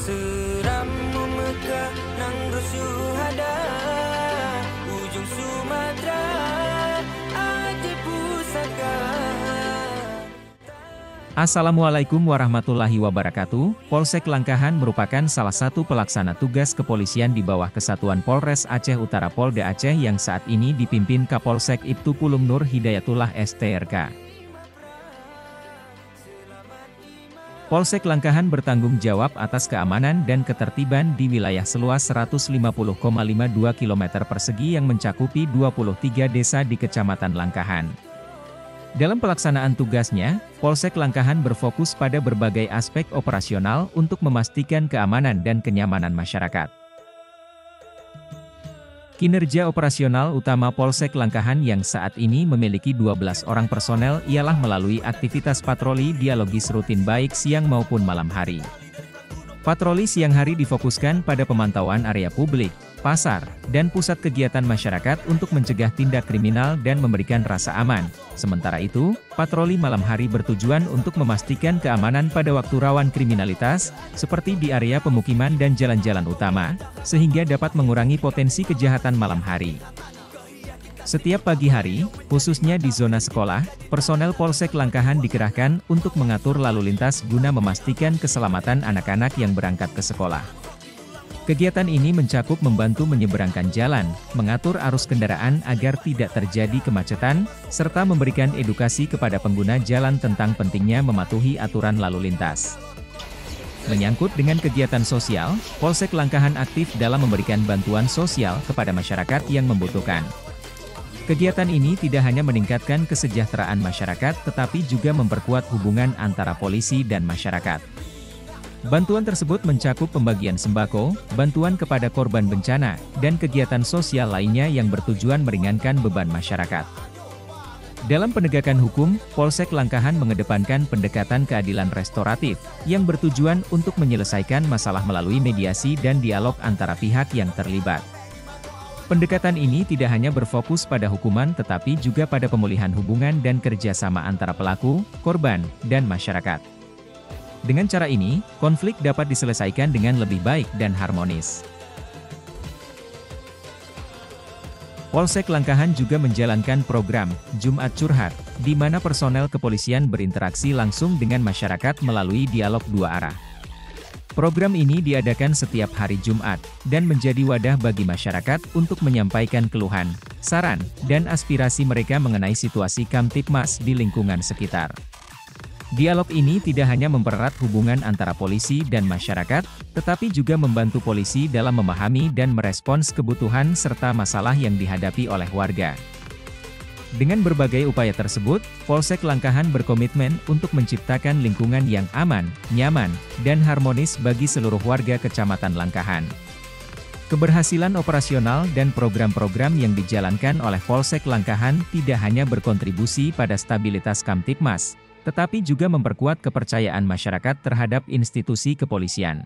Seram memekah nang rusuh ada ujung Sumatera Aceh pusaka. Assalamualaikum warahmatullahi wabarakatuh. Polsek Langkahan merupakan salah satu pelaksana tugas kepolisian di bawah Kesatuan Polres Aceh Utara Polda Aceh yang saat ini dipimpin Kapolsek Ibtu Pulung Nur Hidayatullah STRK. Polsek Langkahan bertanggung jawab atas keamanan dan ketertiban di wilayah seluas 150,52 km persegi yang mencakupi 23 desa di Kecamatan Langkahan. Dalam pelaksanaan tugasnya, Polsek Langkahan berfokus pada berbagai aspek operasional untuk memastikan keamanan dan kenyamanan masyarakat. Kinerja operasional utama Polsek Langkahan yang saat ini memiliki 12 orang personel ialah melalui aktivitas patroli dialogis rutin baik siang maupun malam hari. Patroli siang hari difokuskan pada pemantauan area publik, pasar, dan pusat kegiatan masyarakat untuk mencegah tindak kriminal dan memberikan rasa aman. Sementara itu, patroli malam hari bertujuan untuk memastikan keamanan pada waktu rawan kriminalitas, seperti di area pemukiman dan jalan-jalan utama, sehingga dapat mengurangi potensi kejahatan malam hari. Setiap pagi hari, khususnya di zona sekolah, personel Polsek Langkahan dikerahkan untuk mengatur lalu lintas guna memastikan keselamatan anak-anak yang berangkat ke sekolah. Kegiatan ini mencakup membantu menyeberangkan jalan, mengatur arus kendaraan agar tidak terjadi kemacetan, serta memberikan edukasi kepada pengguna jalan tentang pentingnya mematuhi aturan lalu lintas. Menyangkut dengan kegiatan sosial, Polsek Langkahan aktif dalam memberikan bantuan sosial kepada masyarakat yang membutuhkan. Kegiatan ini tidak hanya meningkatkan kesejahteraan masyarakat tetapi juga memperkuat hubungan antara polisi dan masyarakat. Bantuan tersebut mencakup pembagian sembako, bantuan kepada korban bencana, dan kegiatan sosial lainnya yang bertujuan meringankan beban masyarakat. Dalam penegakan hukum, Polsek Langkahan mengedepankan pendekatan keadilan restoratif, yang bertujuan untuk menyelesaikan masalah melalui mediasi dan dialog antara pihak yang terlibat. Pendekatan ini tidak hanya berfokus pada hukuman tetapi juga pada pemulihan hubungan dan kerjasama antara pelaku, korban, dan masyarakat. Dengan cara ini, konflik dapat diselesaikan dengan lebih baik dan harmonis. Polsek Langkahan juga menjalankan program Jumat Curhat, di mana personel kepolisian berinteraksi langsung dengan masyarakat melalui dialog dua arah. Program ini diadakan setiap hari Jumat, dan menjadi wadah bagi masyarakat untuk menyampaikan keluhan, saran, dan aspirasi mereka mengenai situasi Kamtibmas di lingkungan sekitar. Dialog ini tidak hanya mempererat hubungan antara polisi dan masyarakat, tetapi juga membantu polisi dalam memahami dan merespons kebutuhan serta masalah yang dihadapi oleh warga. Dengan berbagai upaya tersebut, Polsek Langkahan berkomitmen untuk menciptakan lingkungan yang aman, nyaman, dan harmonis bagi seluruh warga Kecamatan Langkahan. Keberhasilan operasional dan program-program yang dijalankan oleh Polsek Langkahan tidak hanya berkontribusi pada stabilitas Kamtibmas, tetapi juga memperkuat kepercayaan masyarakat terhadap institusi kepolisian.